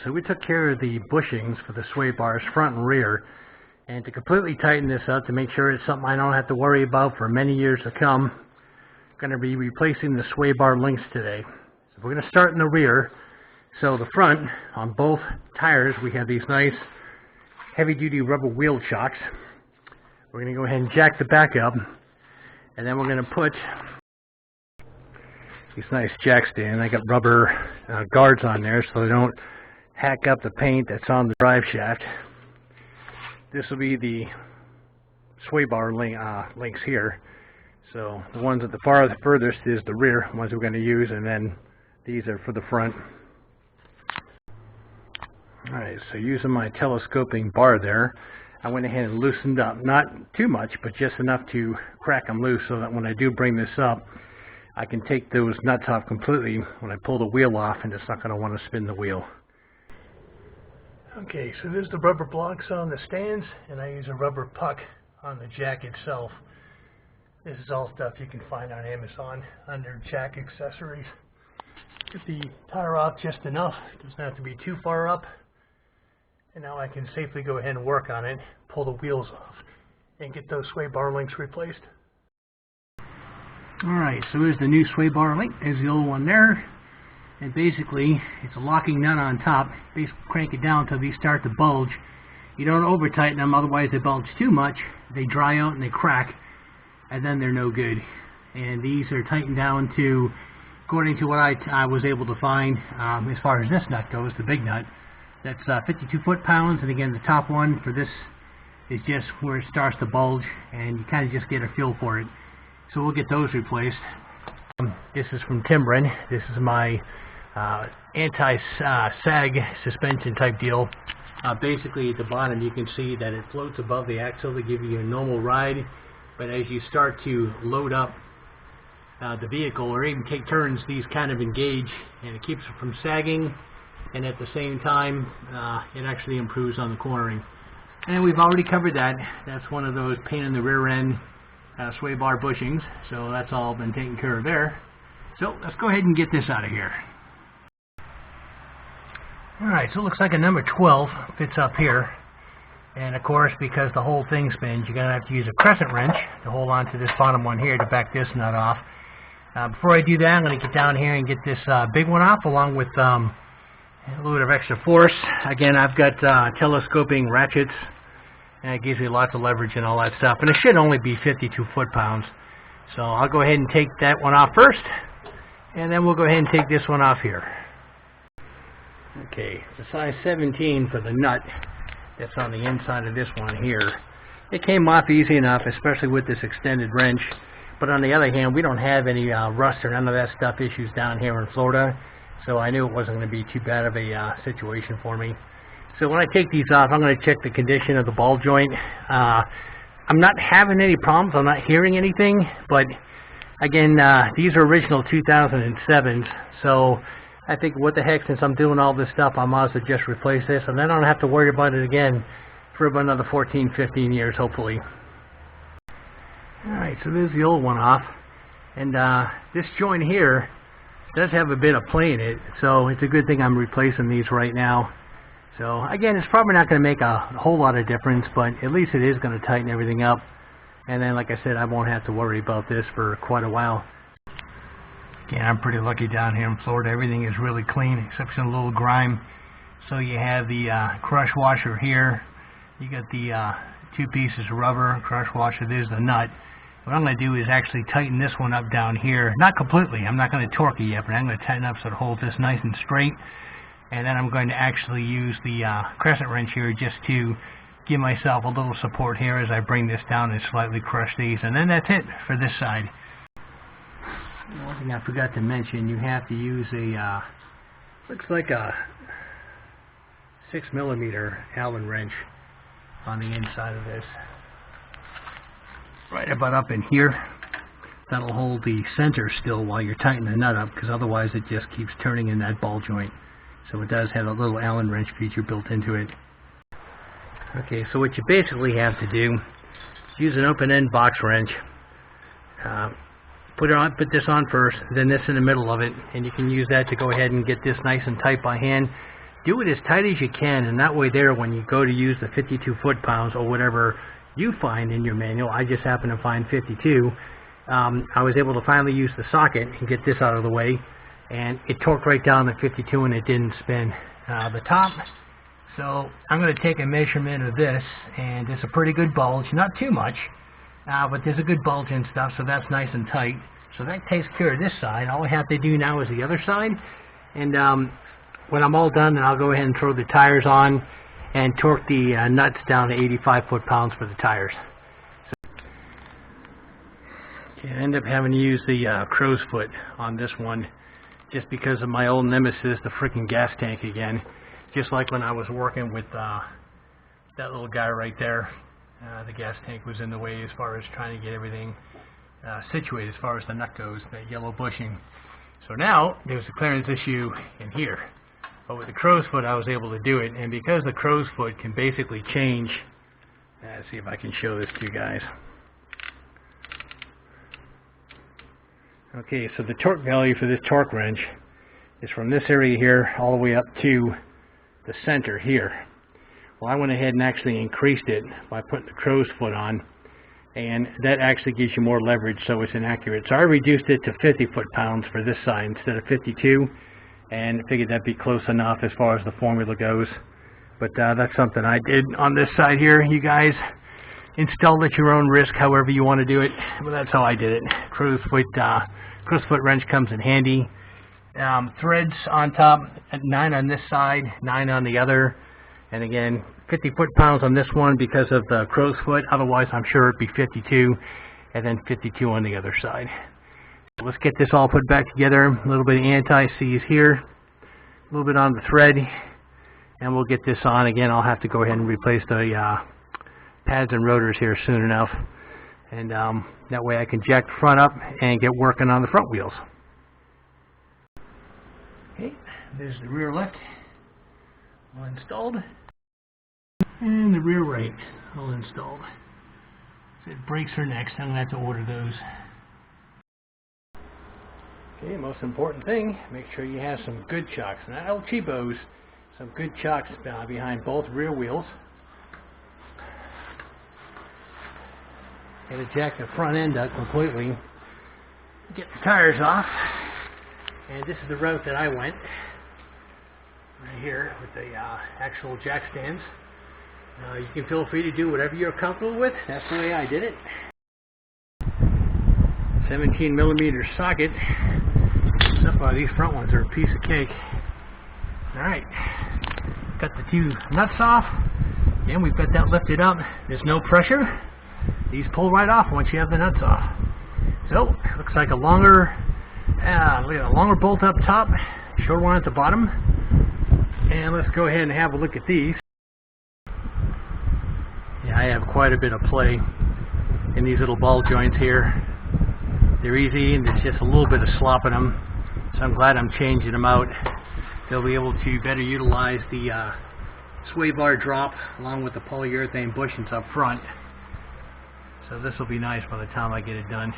so we took care of the bushings for the sway bars front and rear, and to completely tighten this up to make sure it's something I don't have to worry about for many years to come, I'm going to be replacing the sway bar links today. So we're going to start in the rear. So the front, on both tires, we have these nice heavy duty rubber wheel chocks. We're going to go ahead and jack the back up, and then we're going to put these nice jacks in. I got rubber guards on there so they don't hack up the paint that's on the drive shaft. This will be the sway bar links here. So the ones at the furthest is the rear ones we're going to use, and then these are for the front. Alright, so using my telescoping bar there, I went ahead and loosened up, not too much, but just enough to crack them loose so that when I do bring this up, I can take those nuts off completely when I pull the wheel off, and it's not going to want to spin the wheel. Okay, so there's the rubber blocks on the stands, and I use a rubber puck on the jack itself. This is all stuff you can find on Amazon under jack accessories. Get the tire off just enough, it doesn't have to be too far up. And now I can safely go ahead and work on it, pull the wheels off, and get those sway bar links replaced. Alright, so here's the new sway bar link. There's the old one there. And basically, it's a locking nut on top. Basically, crank it down until these start to bulge. You don't over tighten them, otherwise they bulge too much. They dry out and they crack, and then they're no good. And these are tightened down to, according to what I was able to find, as far as this nut goes, the big nut, that's 52 foot-pounds. And again, the top one for this is just where it starts to bulge, and you kind of just get a feel for it. So we'll get those replaced. This is from Timbren. This is my anti-sag suspension type deal. Basically at the bottom you can see that it floats above the axle to give you a normal ride, but as you start to load up the vehicle or even take turns, these kind of engage, and it keeps it from sagging, and at the same time it actually improves on the cornering. And we've already covered that. That's one of those pain in the rear end sway bar bushings, so that's all been taken care of there. So let's go ahead and get this out of here. Alright, so it looks like a number 12 fits up here, and of course because the whole thing spins, you're going to have to use a crescent wrench to hold on to this bottom one here to back this nut off. Before I do that, I'm going to get down here and get this big one off along with a little bit of extra force. Again, I've got telescoping ratchets, and it gives me lots of leverage and all that stuff, and it should only be 52 foot-pounds. So I'll go ahead and take that one off first, and then we'll go ahead and take this one off here. Okay, the size 17 for the nut that's on the inside of this one here. It came off easy enough, especially with this extended wrench, but on the other hand, we don't have any rust or none of that stuff issues down here in Florida, so I knew it wasn't going to be too bad of a situation for me. So when I take these off, I'm going to check the condition of the ball joint. I'm not having any problems. I'm not hearing anything. But again, these are original 2007s. So I think, what the heck, since I'm doing all this stuff, I might as well just replace this. And then I don't have to worry about it again for about another 14, 15 years, hopefully. Alright, so there's the old one off. And this joint here does have a bit of play in it. So it's a good thing I'm replacing these right now. So again, it's probably not going to make a whole lot of difference, but at least it is going to tighten everything up. And then, like I said, I won't have to worry about this for quite a while. Again, I'm pretty lucky down here in Florida. Everything is really clean except some little grime. So you have the crush washer here. You got the two pieces of rubber crush washer. There's the nut. What I'm going to do is actually tighten this one up down here. Not completely. I'm not going to torque it yet, but I'm going to tighten up so it holds this nice and straight. And then I'm going to actually use the crescent wrench here just to give myself a little support here as I bring this down and slightly crush these. And then that's it for this side. One thing I forgot to mention, you have to use a, looks like a 6mm Allen wrench on the inside of this. Right about up in here. That'll hold the center still while you're tightening the nut up, because otherwise it just keeps turning in that ball joint. So it does have a little Allen wrench feature built into it. Okay, so what you basically have to do is use an open-end box wrench. Put this on first, then this in the middle of it, and you can use that to go ahead and get this nice and tight by hand. do it as tight as you can, and that way there, when you go to use the 52 foot-pounds or whatever you find in your manual, I just happen to find 52, I was able to finally use the socket and get this out of the way, and it torqued right down to 52 and it didn't spin the top. So I'm going to take a measurement of this, and there's a pretty good bulge, not too much, but there's a good bulge and stuff, so that's nice and tight. So that takes care of this side. All I have to do now is the other side, and when I'm all done, then I'll go ahead and throw the tires on and torque the nuts down to 85 foot-pounds for the tires. So, I end up having to use the crow's foot on this one just because of my old nemesis, the freaking gas tank again. Just like when I was working with that little guy right there, the gas tank was in the way as far as trying to get everything situated as far as the nut goes, that yellow bushing. So now there's a clearance issue in here. But with the crow's foot I was able to do it, and because the crow's foot can basically change, let's see if I can show this to you guys. Okay, so the torque value for this torque wrench is from this area here all the way up to the center here. Well, I went ahead and actually increased it by putting the crow's foot on, and that actually gives you more leverage, so it's inaccurate. So I reduced it to 50 foot-pounds for this side instead of 52, and figured that'd be close enough as far as the formula goes. But that's something I did on this side here. You guys install at your own risk, however you want to do it. But that's how I did it. Crow's foot wrench comes in handy. Threads on top, 9 on this side, 9 on the other. And again, 50 foot-pounds on this one because of the crow's foot. Otherwise, I'm sure it'd be 52, and then 52 on the other side. So let's get this all put back together. A little bit of anti-seize here, a little bit on the thread, and we'll get this on. Again, I'll have to go ahead and replace the pads and rotors here soon enough, and that way I can jack the front up and get working on the front wheels. Okay, there's the rear left all installed, and the rear right all installed. So brakes are next. I'm going to have to order those. Okay, most important thing, make sure you have some good chocks, not El Cheapos, some good chocks behind both rear wheels. Got to jack the front end up completely, get the tires off, and this is the route that I went, right here with the actual jack stands. You can feel free to do whatever you're comfortable with. That's the way I did it. 17mm socket. So far, these front ones are a piece of cake. Alright, got the 2 nuts off, and we've got that lifted up. There's no pressure. These pull right off once you have the nuts off. So, looks like a longer bolt up top, short one at the bottom. And let's go ahead and have a look at these. Yeah, I have quite a bit of play in these little ball joints here. They're easy, and there's just a little bit of slop in them. So I'm glad I'm changing them out. They'll be able to better utilize the sway bar drop along with the polyurethane bushings up front. So this will be nice by the time I get it done.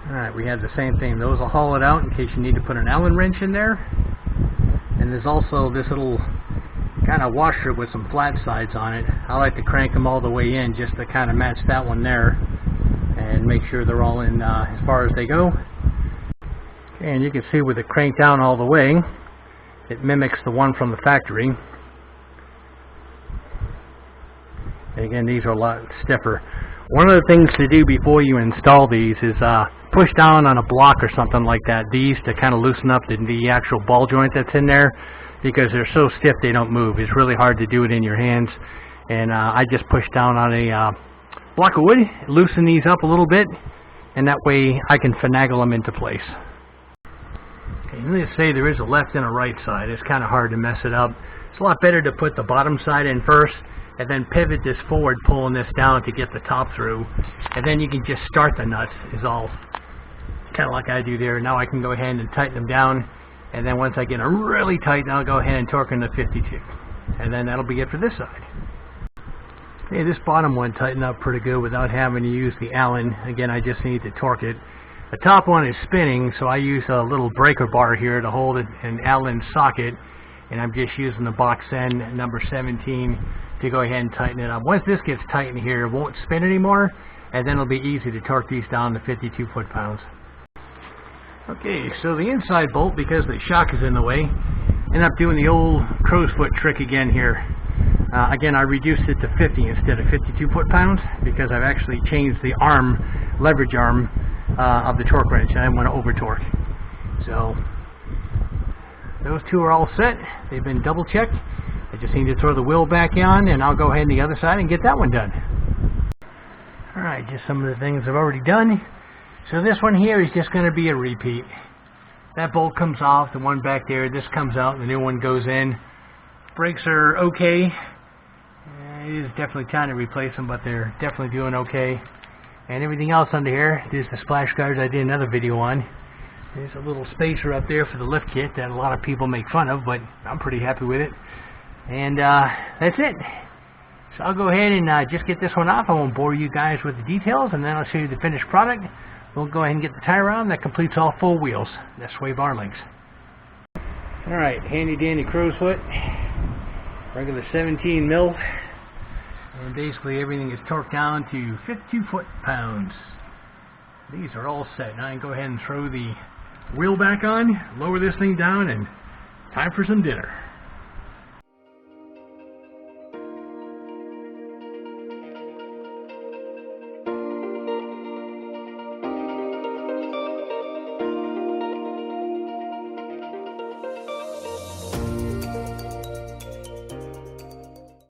Alright, we have the same thing. Those will haul it out in case you need to put an Allen wrench in there. And there's also this little kind of washer with some flat sides on it. I like to crank them all the way in just to kind of match that one there and make sure they're all in as far as they go. Okay, and you can see with it cranked down all the way, it mimics the one from the factory. And again, these are a lot stiffer. One of the things to do before you install these is push down on a block or something like that, these to kind of loosen up the actual ball joint that's in there, because they're so stiff they don't move. It's really hard to do it in your hands, and I just push down on a block of wood, loosen these up a little bit, and that way I can finagle them into place. Okay, let's say there is a left and a right side. It's kind of hard to mess it up. It's a lot better to put the bottom side in first and then pivot this forward, pulling this down to get the top through, and then you can just start the nuts, is all. Kind of like I do there. Now I can go ahead and tighten them down, and then once I get them really tight, I'll go ahead and torque them to 52, and then that'll be it for this side. Okay, this bottom one tightened up pretty good without having to use the Allen. Again, I just need to torque it. The top one is spinning, so I use a little breaker bar here to hold an Allen socket, and I'm just using the box end number 17 to go ahead and tighten it up. Once this gets tightened here, it won't spin anymore, and then it'll be easy to torque these down to 52 foot-pounds. Okay, so the inside bolt, because the shock is in the way, end up doing the old crow's foot trick again here. Again, I reduced it to 50 instead of 52 foot-pounds because I've actually changed the arm, leverage arm of the torque wrench, and I want to over-torque. So those two are all set. They've been double checked. I just need to throw the wheel back on, and I'll go ahead on the other side and get that one done. Alright, just some of the things I've already done. So this one here is just going to be a repeat. That bolt comes off, the one back there, this comes out, the new one goes in. Brakes are okay. It is definitely time to replace them, but they're definitely doing okay. And everything else under here, there's the splash guards I did another video on. There's a little spacer up there for the lift kit that a lot of people make fun of, but I'm pretty happy with it. And that's it. So I'll go ahead and just get this one off. I won't bore you guys with the details, and then I'll show you the finished product. We'll go ahead and get the tire on. That completes all 4 wheels. That's Sway bar links. Alright, handy dandy crow's foot. Regular 17 mil. And basically everything is torqued down to 52 foot-pounds. These are all set. Now I can go ahead and throw the wheel back on, lower this thing down, and time for some dinner.